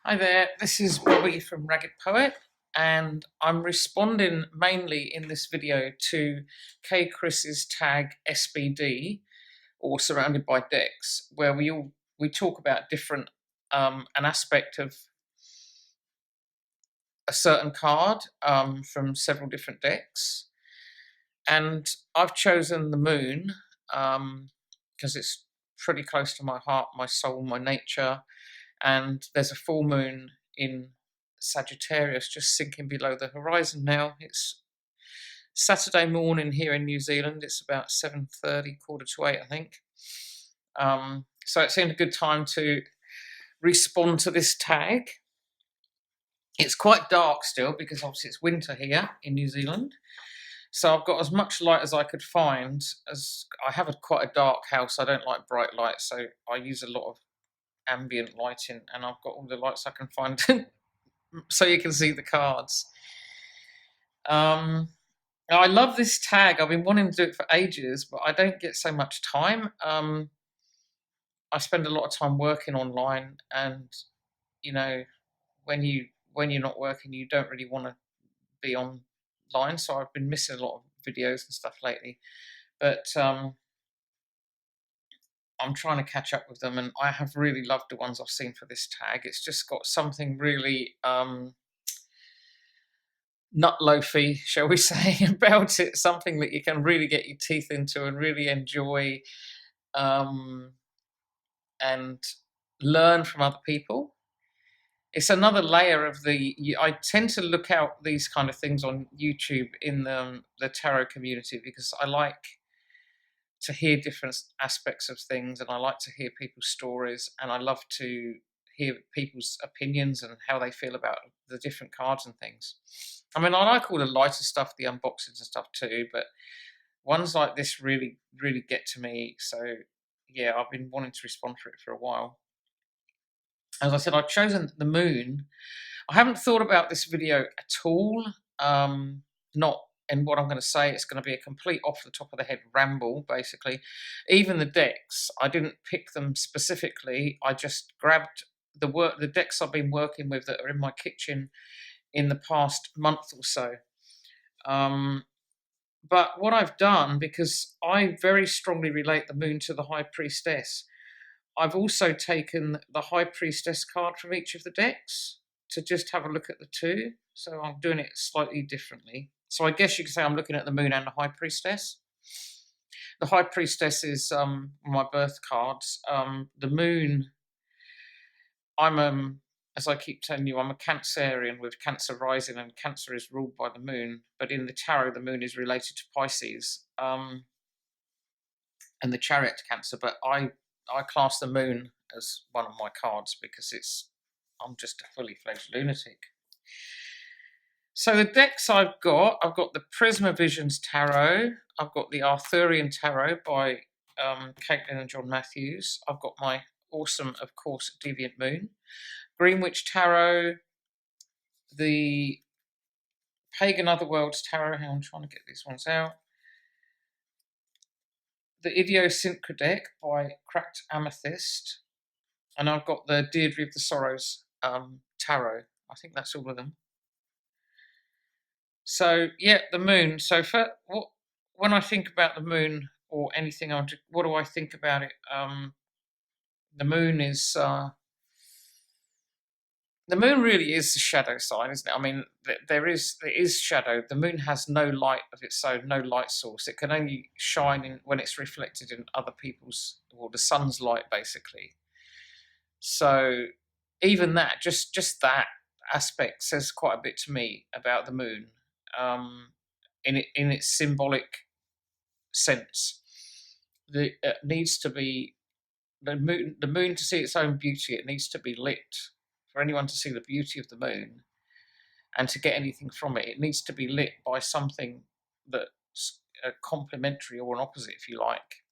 Hi there, this is Bobby from Ragged Poet, and I'm responding mainly in this video to K Chris's tag SBD, or Surrounded by Decks, where we talk about different an aspect of a certain card from several different decks, and I've chosen the Moon because it's pretty close to my heart, my soul, my nature. And there's a full moon in Sagittarius just sinking below the horizon now. It's Saturday morning here in New Zealand. It's about 7:30, 7:45, I think. So it seemed a good time to respond to this tag. It's quite dark still because obviously it's winter here in New Zealand. So I've got as much light as I could find. As I have quite a dark house, I don't like bright light, so I use a lot of ambient lighting, and I've got all the lights I can find so you can see the cards. I love this tag. I've been wanting to do it for ages, but I don't get so much time. I spend a lot of time working online, and you know, when you're not working, you don't really want to be online. So I've been missing a lot of videos and stuff lately, but I'm trying to catch up with them, and I have really loved the ones I've seen for this tag. It's just got something really nut loafy, shall we say, about it. Something that you can really get your teeth into and really enjoy, and learn from other people. It's another layer of I tend to look out these kind of things on YouTube in the tarot community because I like to hear different aspects of things, and I like to hear people's stories, and I love to hear people's opinions and how they feel about the different cards and things. I mean, I like all the lighter stuff, the unboxings and stuff too, but ones like this really, really get to me. So yeah, I've been wanting to respond to it for a while. As I said, I've chosen the Moon. I haven't thought about this video at all. Not and what I'm going to say, it's going to be a complete off the top of the head ramble, basically. Even the decks, I didn't pick them specifically. I just grabbed the decks I've been working with that are in my kitchen in the past month or so. But what I've done, because I very strongly relate the Moon to the High Priestess, I've also taken the High Priestess card from each of the decks to just have a look at the two. So I'm doing it slightly differently. So I guess you could say I'm looking at the Moon and the High Priestess. The High Priestess is my birth cards. The Moon, as I keep telling you, I'm a Cancerian with Cancer rising, and Cancer is ruled by the Moon. But in the tarot, the Moon is related to Pisces, and the Chariot to Cancer. But I class the Moon as one of my cards because I'm just a fully fledged lunatic. So the decks I've got the Prisma Visions Tarot. I've got the Arthurian Tarot by Caitlin and John Matthews. I've got my awesome, of course, Deviant Moon. Greenwich Tarot. The Pagan Otherworlds Tarot. I'm trying to get these ones out. The Idiosyncradeck by Cracked Amethyst. And I've got the Deidre of the Sorrows Tarot. I think that's all of them. So yeah, the Moon. So when I think about the Moon or anything, what do I think about it? The Moon is the Moon really is the shadow sign, isn't it? I mean, there is shadow. The Moon has no light of its own, no light source. It can only shine when it's reflected in other people's, or the sun's light, basically. So even that, just that aspect says quite a bit to me about the Moon, in its symbolic sense. It needs to be the moon to see its own beauty. It needs to be lit. For anyone to see the beauty of the Moon and to get anything from it, it needs to be lit by something that's complementary or an opposite, if you like.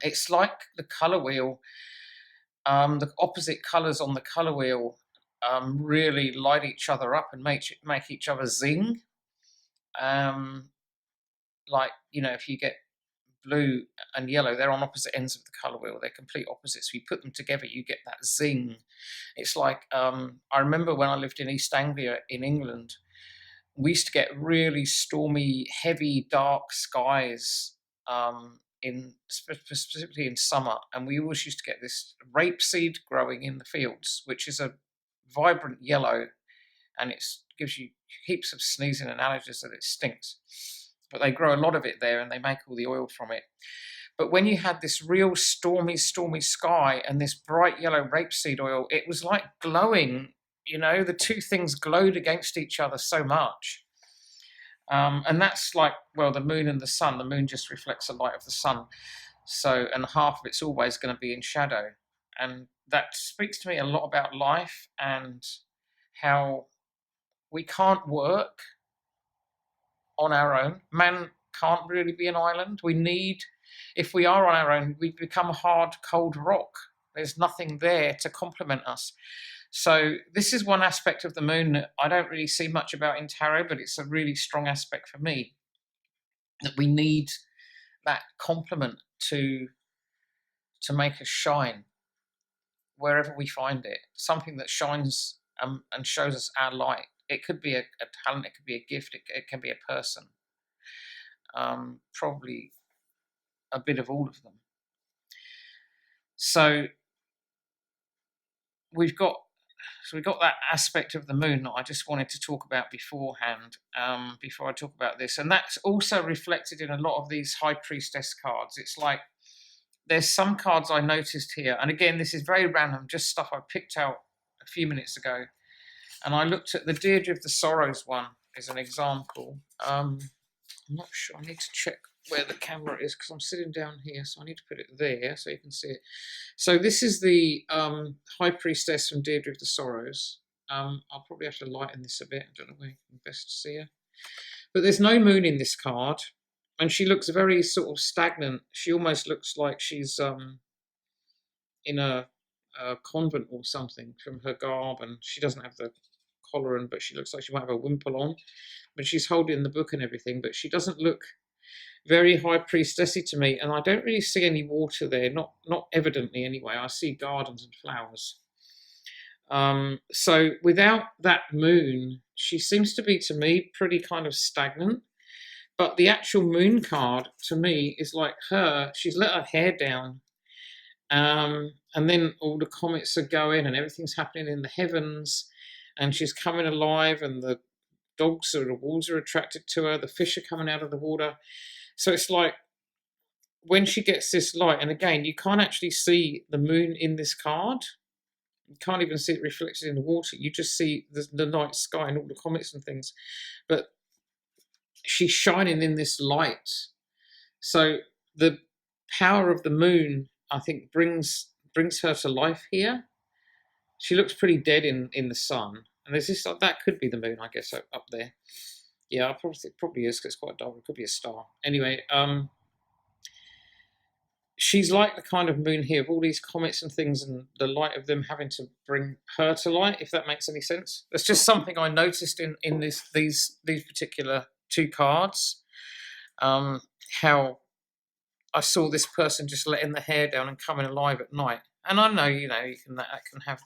It's like the colour wheel. The opposite colours on the colour wheel really light each other up and make each other zing. Like, if you get blue and yellow, they're on opposite ends of the colour wheel. They're complete opposites. You put them together, you get that zing. It's like, I remember when I lived in East Anglia in England, we used to get really stormy, heavy, dark skies specifically in summer, and we always used to get this rapeseed growing in the fields, which is a vibrant yellow, and it gives you heaps of sneezing and allergies that it stinks. But they grow a lot of it there, and they make all the oil from it. But when you had this real stormy sky and this bright yellow rapeseed oil, it was like glowing. You know, the two things glowed against each other so much. And that's like, well, the moon and the sun. The moon just reflects the light of the sun. So, and half of it's always going to be in shadow. And that speaks to me a lot about life and how we can't work on our own. Man can't really be an island. We need, if we are on our own, we become hard, cold rock. There's nothing there to complement us. So this is one aspect of the moon that I don't really see much about in tarot, but it's a really strong aspect for me, that we need that complement to make us shine wherever we find it, something that shines and shows us our light. It could be a talent, it could be a gift, it can be a person, probably a bit of all of them. So we've got that aspect of the moon that I just wanted to talk about beforehand, before I talk about this. And that's also reflected in a lot of these High Priestess cards. It's like, there's some cards I noticed here, and again, this is very random, just stuff I picked out a few minutes ago. And I looked at the Deidre of the Sorrows one as an example. I'm not sure, I need to check where the camera is because I'm sitting down here, so I need to put it there so you can see it. So this is the High Priestess from Deidre of the Sorrows. I'll probably have to lighten this a bit. I don't know where you can best see her. But there's no moon in this card, and she looks very sort of stagnant. She almost looks like she's in a convent or something from her garb, and she doesn't have the collar, but she looks like she might have a wimple on. But she's holding the book and everything, but she doesn't look very High Priestessy to me, and I don't really see any water there, not evidently anyway. I see gardens and flowers. So without that moon, she seems to be, to me, pretty kind of stagnant. But the actual moon card, to me, is like her. She's let her hair down, and then all the comets are going, and everything's happening in the heavens, and she's coming alive, and the dogs or the wolves are attracted to her. The fish are coming out of the water. So it's like when she gets this light, and again, you can't actually see the moon in this card. You can't even see it reflected in the water. You just see the night sky and all the comets and things. But she's shining in this light. So the power of the moon, I think, brings her to life here. She looks pretty dead in the sun. And there's this, that could be the moon, I guess, up there. Yeah, it probably is, because it's quite dark. It could be a star. Anyway, she's like the kind of moon here, of all these comets and things, and the light of them having to bring her to light, if that makes any sense. That's just something I noticed in these particular two cards. How I saw this person just letting the hair down and coming alive at night. And I know, you can have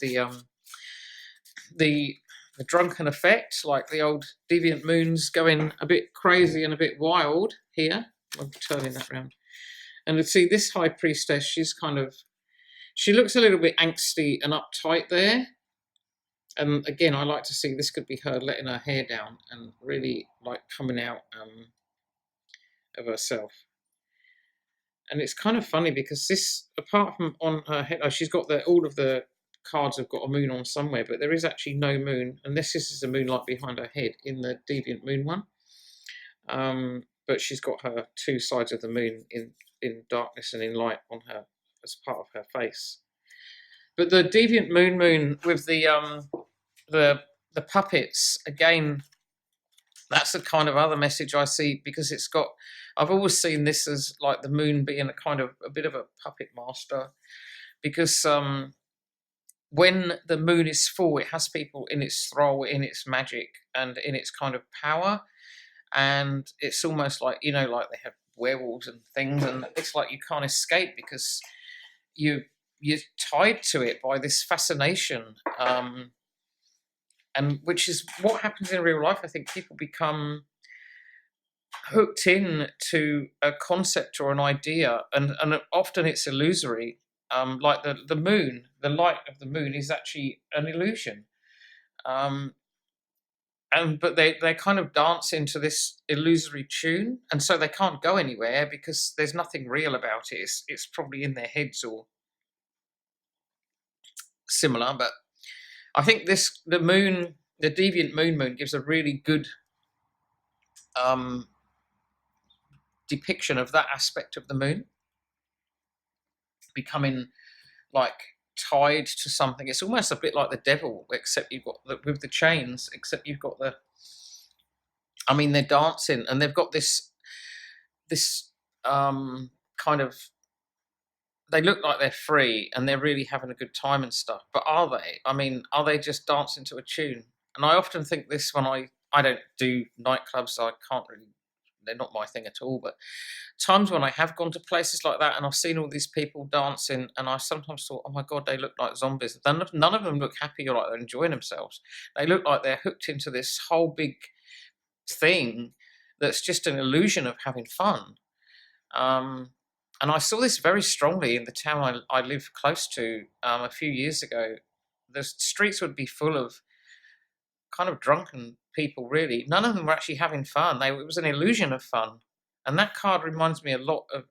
the drunken effect, like the old Deviant moons going a bit crazy and a bit wild here. I'm turning that around. And to see this High Priestess, she looks a little bit angsty and uptight there. And again, I like to see this could be her letting her hair down and really like coming out of herself. And it's kind of funny because this, apart from on her head, she's got all of the cards have got a moon on somewhere, but there is actually no moon, and this is a moonlight behind her head in the Deviant moon one. But she's got her two sides of the moon in darkness and in light on her as part of her face. But the Deviant moon with the puppets, again, that's the kind of other message I see, because I've always seen this as like the moon being a bit of a puppet master, because when the moon is full, it has people in its thrall, in its magic, and in its kind of power. And it's almost like, like they have werewolves and things, and it's like you can't escape because you're tied to it by this fascination, and which is what happens in real life. I think people become hooked in to a concept or an idea, and often it's illusory. Like the moon, the light of the moon is actually an illusion. But they kind of dance into this illusory tune, and so they can't go anywhere because there's nothing real about it. It's probably in their heads or similar. But I think the moon, the deviant moon, gives a really good depiction of that aspect of the moon becoming like tied to something. It's almost a bit like the devil, except you've got with the chains, except you've got I mean, they're dancing and they've got this kind of, they look like they're free and they're really having a good time and stuff. But are they? I mean, are they just dancing to a tune? And I often think this when I don't do nightclubs, so I can't really, they're not my thing at all. But times when I have gone to places like that and I've seen all these people dancing, and I sometimes thought, oh my God, they look like zombies. None of them look happy or like they're enjoying themselves. They look like they're hooked into this whole big thing that's just an illusion of having fun. And I saw this very strongly in the town I live close to a few years ago. The streets would be full of kind of drunken people, really. None of them were actually having fun. It was an illusion of fun. And that card reminds me a lot of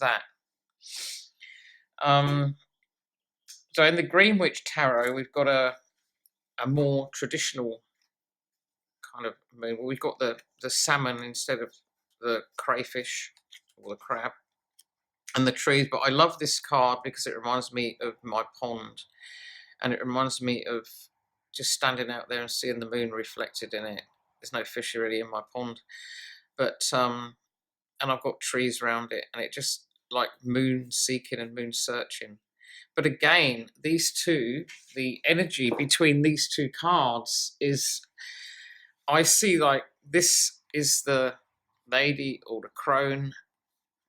that. So in the Greenwich Tarot, we've got a more traditional kind of moon. We've got the salmon instead of the crayfish or the crab, and the trees. But I love this card because it reminds me of my pond, and it reminds me of just standing out there and seeing the moon reflected in it. There's no fish really in my pond, but and I've got trees around it, and it just like moon seeking and moon searching. But again, these two, the energy between these two cards is, I see like this is the lady or the crone,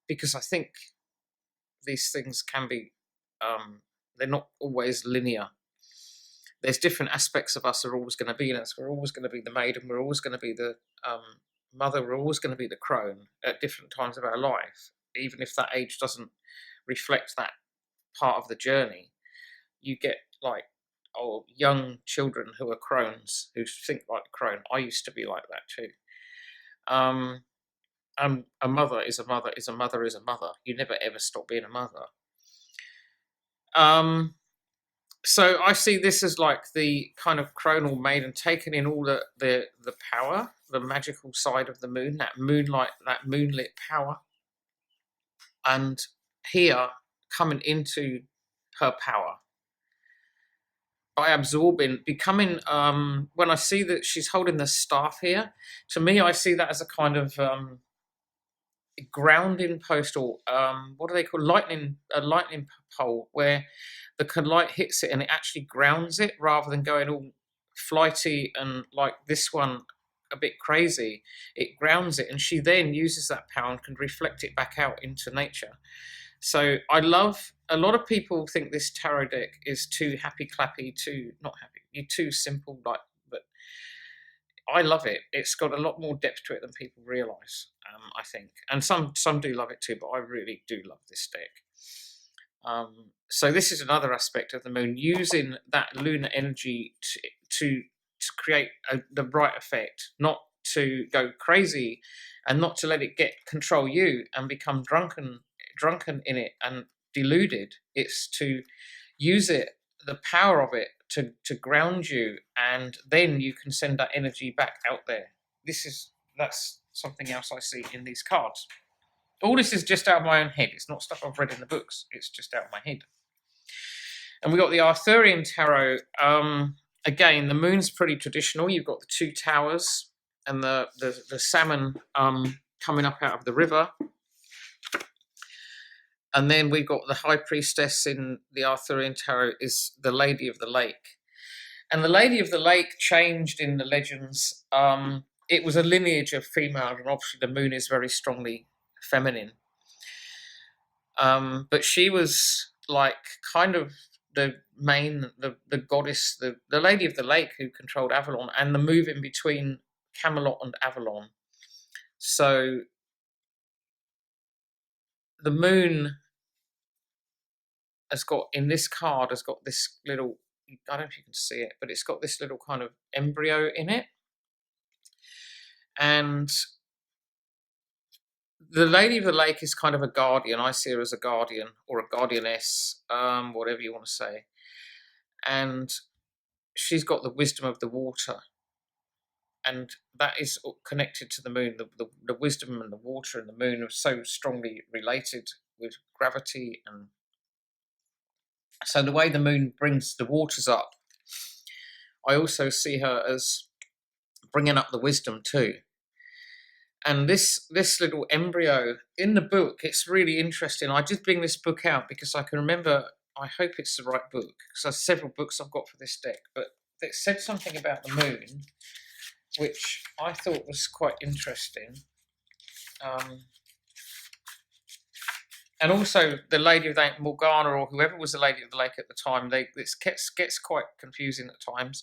because I think these things can be, they're not always linear. There's different aspects of us are always going to be in us. We're always going to be the maiden. We're always going to be the mother. We're always going to be the crone at different times of our life, even if that age doesn't reflect that part of the journey. You get like young children who are crones, who think like the crone. I used to be like that too. A mother is a mother is a mother is a mother. You never ever stop being a mother. So I see this as like the kind of chronal maiden taking in all the power, the magical side of the moon, that moonlight, that moonlit power, and here coming into her power by absorbing, becoming. When I see that she's holding the staff here, to me I see that as a kind of grounding post, or what do they call a lightning pole, where the light hits it and it actually grounds it rather than going all flighty and like this one a bit crazy. It grounds it, and she then uses that power and can reflect it back out into nature. So I love, a lot of people think this tarot deck is too happy clappy, too not happy, you're too simple, like, but I love it. It's got a lot more depth to it than people realise, I think. And some do love it too, but I really do love this deck. So this is another aspect of the moon, using that lunar energy to create the right effect, not to go crazy and not to let it control you and become drunken in it and deluded. It's to use it, the power of it, to ground you, and then you can send that energy back out there. That's something else I see in these cards. All this is just out of my own head. It's not stuff I've read in the books. It's just out of my head. And we got the Arthurian Tarot. Again, the moon's pretty traditional. You've got the two towers and the salmon coming up out of the river. And then we've got the High Priestess in the Arthurian Tarot is the Lady of the Lake. And the Lady of the Lake changed in the legends. It was a lineage of female, and obviously the moon is very strongly feminine. But she was like kind of the main, the goddess, the lady of the lake who controlled Avalon, and the move in between Camelot and Avalon. So the moon has got, in this card, has got this little, I don't know if you can see it, but it's got this little kind of embryo in it. And the Lady of the Lake is kind of a guardian. I see her as a guardian or a guardianess, whatever you want to say. And she's got the wisdom of the water. And that is connected to the moon. The wisdom and the water and the moon are so strongly related with gravity. And so the way the moon brings the waters up, I also see her as bringing up the wisdom too. And this little embryo in the book, it's really interesting. I did bring this book out because I can remember, I hope it's the right book, because there's several books I've got for this deck, but it said something about the moon, which I thought was quite interesting. And also the Lady of the Lake, Morgana, or whoever was the Lady of the Lake at the time, it gets quite confusing at times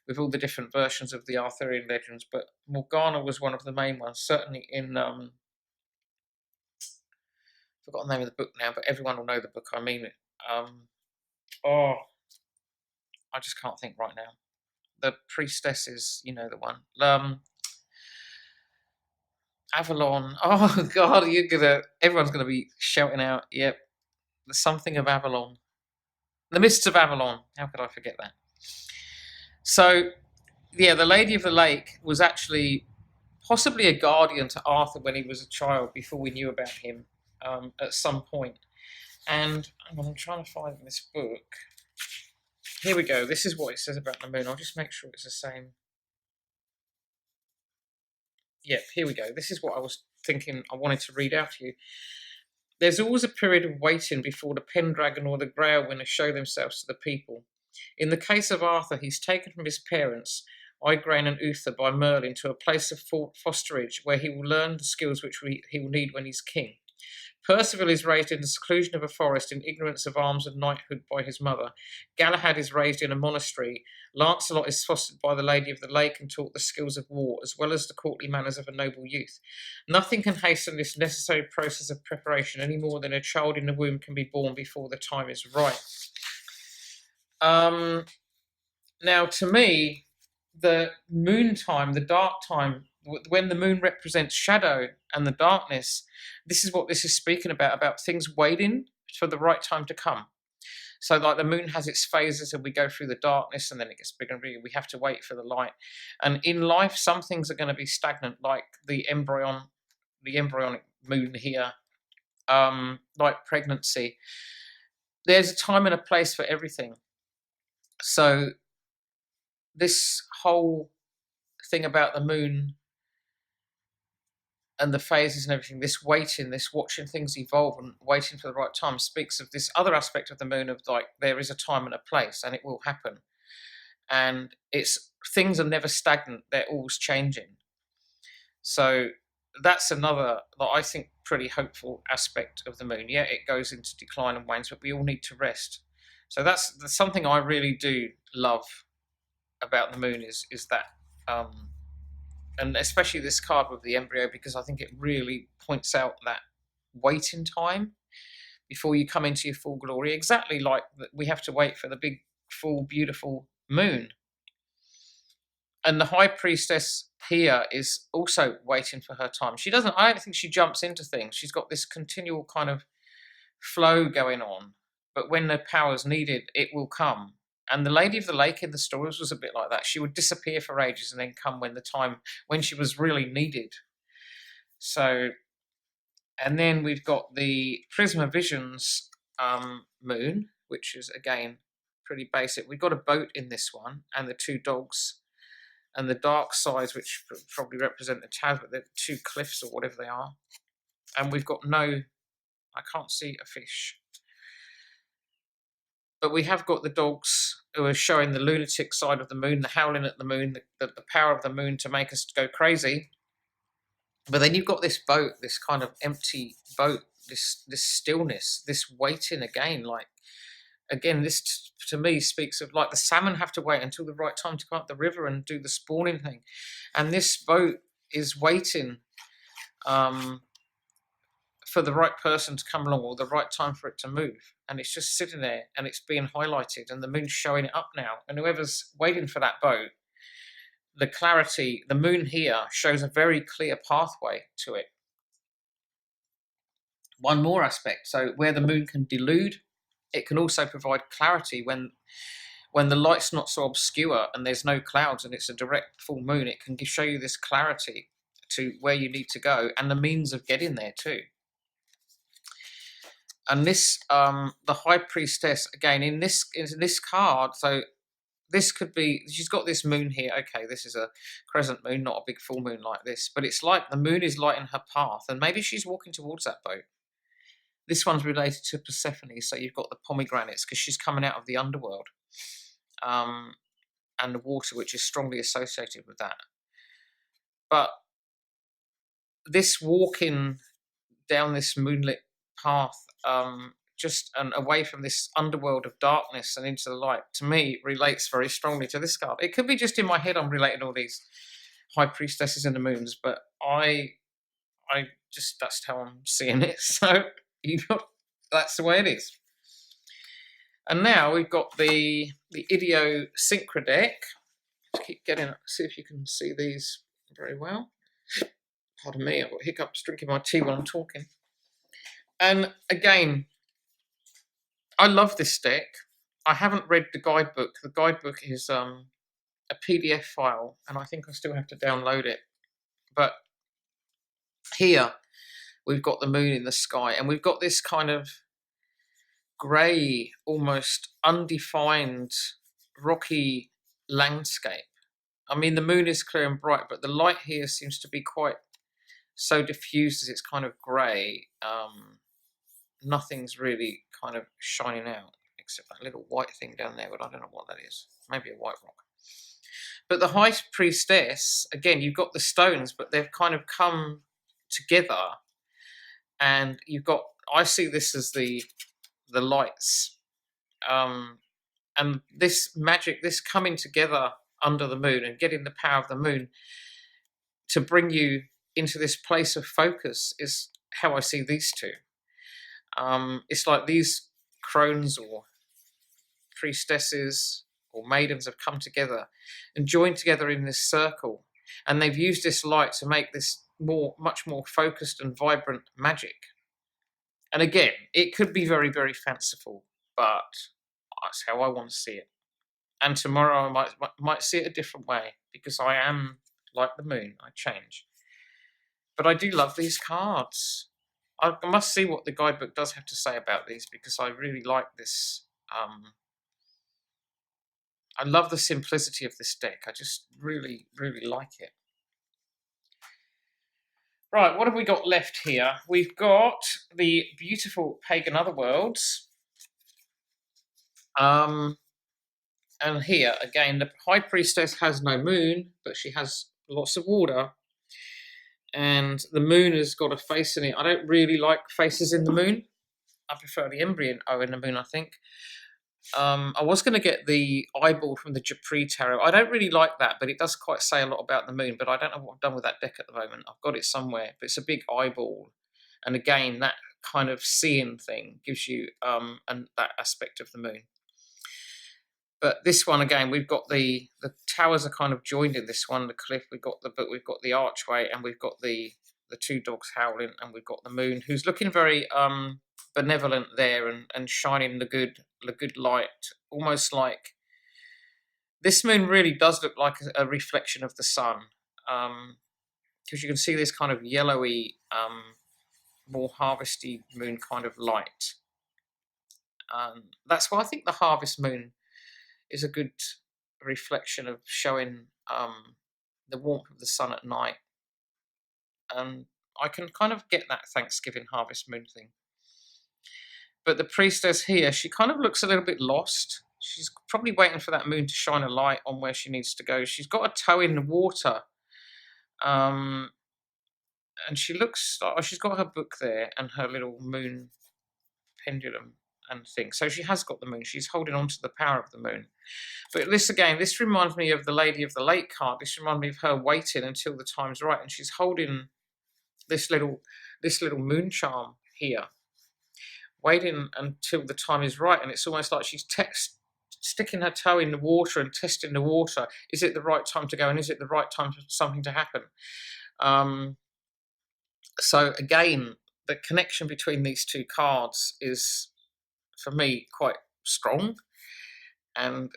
with all the different versions of the Arthurian legends, but Morgana was one of the main ones, certainly in, I've forgotten the name of the book now, but everyone will know the book I mean. I just can't think right now. The Priestesses, you know the one. Avalon. Oh God, everyone's gonna be shouting out. Yep, there's something of Avalon. The Mists of Avalon. How could I forget that? So, yeah, the Lady of the Lake was actually possibly a guardian to Arthur when he was a child, before we knew about him at some point. And I'm trying to find this book. Here we go. This is what it says about the moon. I'll just make sure it's the same. Yep, here we go. This is what I was thinking I wanted to read out to you. There's always a period of waiting before the Pendragon or the Grail Winner show themselves to the people. In the case of Arthur, he's taken from his parents, Igraine and Uther, by Merlin to a place of fosterage where he will learn the skills which he will need when he's king. Percival is raised in the seclusion of a forest in ignorance of arms and knighthood by his mother. Galahad is raised in a monastery. Lancelot is fostered by the Lady of the Lake and taught the skills of war, as well as the courtly manners of a noble youth. Nothing can hasten this necessary process of preparation any more than a child in the womb can be born before the time is right. Now, to me, the moon time, the dark time, when the moon represents shadow and the darkness, this is what this is speaking about things waiting for the right time to come. So like the moon has its phases and we go through the darkness and then it gets bigger and bigger. We have to wait for the light. And in life, some things are going to be stagnant, like the embryonic moon here, like pregnancy. There's a time and a place for everything. So this whole thing about the moon and the phases and everything, this waiting, this watching things evolve and waiting for the right time, speaks of this other aspect of the moon of like there is a time and a place and it will happen. And things are never stagnant, they're always changing. So that's another, I think, pretty hopeful aspect of the moon. Yeah, it goes into decline and wanes, but we all need to rest. So that's something I really do love about the moon is that. And especially this card with the embryo, because I think it really points out that waiting time before you come into your full glory, exactly like we have to wait for the big, full, beautiful moon. And the High Priestess here is also waiting for her time. I don't think she jumps into things. She's got this continual kind of flow going on, but when the power's needed, it will come. And the Lady of the Lake in the stories was a bit like that. She would disappear for ages and then come when she was really needed. So, and then we've got the Prisma Visions moon, which is, again, pretty basic. We've got a boat in this one, and the two dogs, and the dark sides, which probably represent the Taz, but they're two cliffs or whatever they are. And we've got I can't see a fish. But we have got the dogs who are showing the lunatic side of the moon, the howling at the moon, the power of the moon to make us go crazy. But then you've got this boat, this kind of empty boat, this stillness, this waiting again. Like, again, this to me speaks of like the salmon have to wait until the right time to come up the river and do the spawning thing. And this boat is waiting for the right person to come along, or the right time for it to move. And it's just sitting there and it's being highlighted and the moon's showing it up now. And whoever's waiting for that boat, the clarity, the moon here shows a very clear pathway to it. One more aspect, so where the moon can delude, it can also provide clarity when the light's not so obscure and there's no clouds and it's a direct full moon. It can show you this clarity to where you need to go and the means of getting there too. And this, the High Priestess, again, in this card, so this could be, she's got this moon here. Okay, this is a crescent moon, not a big full moon like this, but it's like the moon is lighting her path, and maybe she's walking towards that boat. This one's related to Persephone, so you've got the pomegranates, because she's coming out of the underworld, and the water, which is strongly associated with that. But this walking down this moonlit path, just away from this underworld of darkness and into the light, to me relates very strongly to this card. It could be just in my head I'm relating all these high priestesses and the moons, but I just, that's how I'm seeing it. So that's the way it is. And now we've got the Idiosyncradeck. Just keep getting up, see if you can see these very well. Pardon me, I've got hiccups drinking my tea while I'm talking. And again, I love this deck. I haven't read the guidebook. The guidebook is a PDF file, and I think I still have to download it. But here, we've got the moon in the sky, and we've got this kind of grey, almost undefined, rocky landscape. I mean, the moon is clear and bright, but the light here seems to be quite so diffused as it's kind of grey. Nothing's really kind of shining out, except that little white thing down there, but I don't know what that is. Maybe a white rock. But the High Priestess, again, you've got the stones, but they've kind of come together, and you've got, I see this as the lights, and this magic, this coming together under the moon and getting the power of the moon to bring you into this place of focus is how I see these two. It's like these crones or priestesses or maidens have come together and joined together in this circle, and they've used this light to make this much more focused and vibrant magic. And again, it could be very, very fanciful, but that's how I want to see it. And tomorrow I might see it a different way, because I am like the moon, I change. But I do love these cards. I must see what the guidebook does have to say about these, because I really like this. I love the simplicity of this deck. I just really, really like it. Right, what have we got left here? We've got the beautiful Pagan Otherworlds. And here, again, the High Priestess has no moon, but she has lots of water. And the moon has got a face in it. I don't really like faces in the moon. I prefer the embryon in the moon, I think. I was going to get the eyeball from the Japri Tarot. I don't really like that, but it does quite say a lot about the moon. But I don't know what I've done with that deck at the moment. I've got it somewhere, but it's a big eyeball. And again, that kind of seeing thing gives you that aspect of the moon. But this one, again, we've got the towers are kind of joined in this one, the cliff, we've got the archway, and we've got the two dogs howling, and we've got the moon, who's looking very benevolent there and shining the good light, almost like this moon really does look like a reflection of the sun, because you can see this kind of yellowy, more harvesty moon kind of light. That's why I think the harvest moon is a good reflection of showing the warmth of the sun at night. And I can kind of get that Thanksgiving harvest moon thing. But the priestess here, she kind of looks a little bit lost. She's probably waiting for that moon to shine a light on where she needs to go. She's got a toe in the water. and she looks, oh, she's got her book there and her little moon pendulum and thing. So she has got the moon. She's holding on to the power of the moon. But this again, this reminds me of the Lady of the Lake card. This reminds me of her waiting until the time's right, and she's holding this little moon charm here, waiting until the time is right. And it's almost like she's sticking her toe in the water and testing the water. Is it the right time to go, and is it the right time for something to happen? So again, the connection between these two cards is, for me, quite strong, and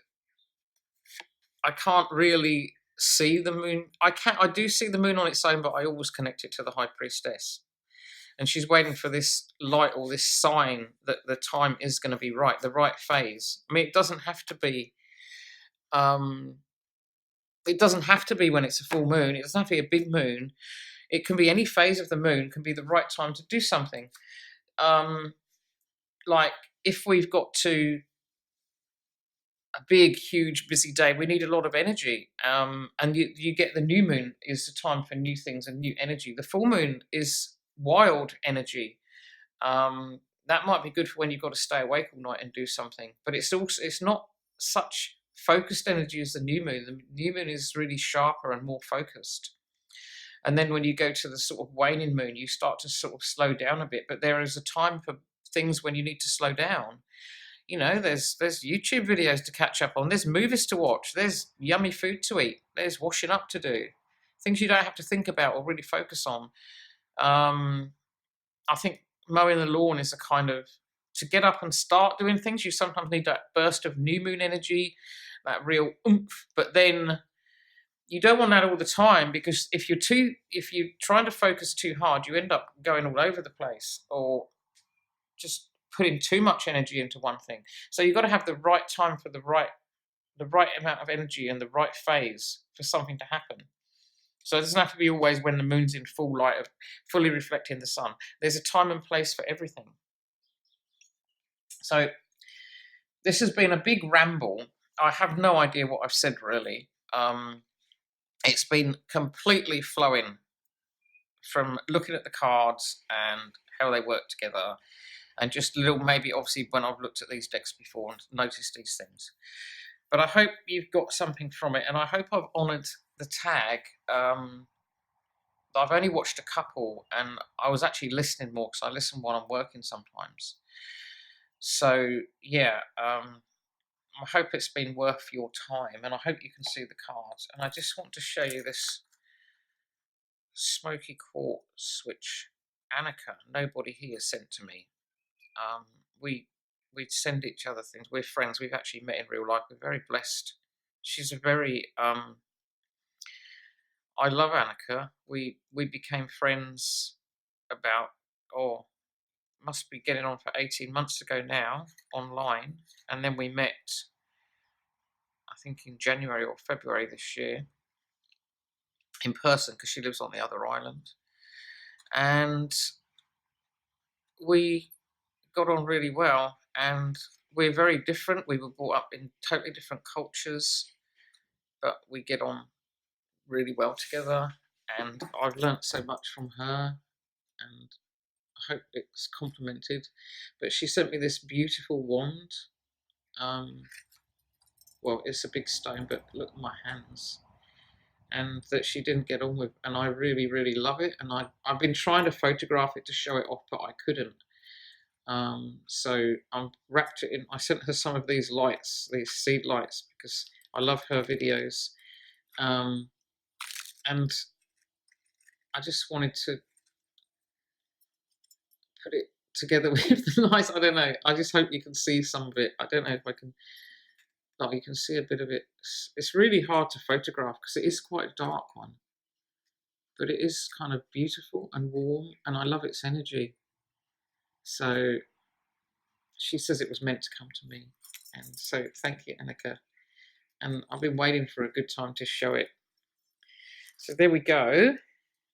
I can't really see the moon. I do see the moon on its own, but I always connect it to the High Priestess, and she's waiting for this light or this sign that the time is going to be right, the right phase. I mean, it doesn't have to be. It doesn't have to be when it's a full moon. It doesn't have to be a big moon. It can be any phase of the moon. Can be the right time to do something. Like if we've got to a big, huge, busy day, we need a lot of energy. And you get the new moon is the time for new things and new energy. The full moon is wild energy. That might be good for when you've got to stay awake all night and do something. But it's not such focused energy as the new moon. The new moon is really sharper and more focused. And then when you go to the sort of waning moon, you start to sort of slow down a bit. But there is a time for things when you need to slow down. You know, there's YouTube videos to catch up on. There's movies to watch. There's yummy food to eat. There's washing up to do. Things you don't have to think about or really focus on. I think mowing the lawn is a kind of, to get up and start doing things, you sometimes need that burst of new moon energy, that real oomph. But then you don't want that all the time, because if you're trying to focus too hard, you end up going all over the place or just putting too much energy into one thing. So you've got to have the right time for the right amount of energy and the right phase for something to happen. So it doesn't have to be always when the moon's in full light, of fully reflecting the sun. There's a time and place for everything. So this has been a big ramble. I have no idea what I've said really. It's been completely flowing from looking at the cards and how they work together, and just maybe obviously when I've looked at these decks before and noticed these things. But I hope you've got something from it, and I hope I've honoured the tag. I've only watched a couple, and I was actually listening more because I listen while I'm working sometimes. So yeah, I hope it's been worth your time, and I hope you can see the cards. And I just want to show you this smoky quartz, which Annika, nobody here, sent to me. We send each other things. We're friends. We've actually met in real life. We're very blessed. She's a very I love Annika. We became friends about, must be getting on for 18 months ago now, online, and then we met, I think, in January or February this year, in person, because she lives on the other island, and we got on really well. And we're very different. We were brought up in totally different cultures, but we get on really well together, and I've learnt so much from her, and I hope it's complemented. But she sent me this beautiful wand. Well, it's a big stone, but look at my hands. And that she didn't get on with, and I really, really love it. And I've been trying to photograph it to show it off, but I couldn't. So I wrapped it in. I sent her some of these lights, these seed lights, because I love her videos. And I just wanted to put it together with the lights. I don't know. I just hope you can see some of it. I don't know if I can. Like, you can see a bit of it. It's really hard to photograph because it is quite a dark one, but it is kind of beautiful and warm, and I love its energy. So she says it was meant to come to me, and so thank you, Annika. And I've been waiting for a good time to show it. So there we go.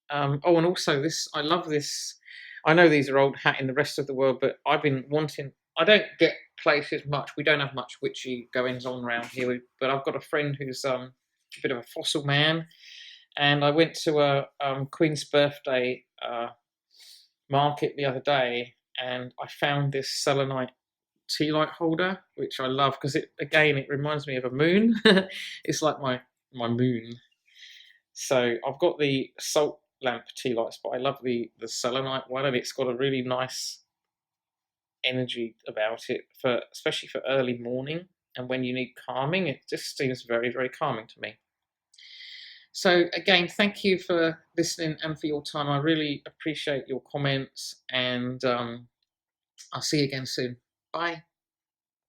And also this, I love this. I know these are old hat in the rest of the world, but I've been wanting, I don't get places much. We don't have much witchy goings on around here, but I've got a friend who's a bit of a fossil man, and I went to a Queen's birthday market the other day, and I found this selenite tea light holder, which I love because it reminds me of a moon. It's like my moon. So I've got the salt lamp tea lights, but I love the selenite one, and it's got a really nice energy about it, for especially for early morning and when you need calming. It just seems very, very calming to me. So again, thank you for listening and for your time. I really appreciate your comments, and I'll see you again soon. Bye.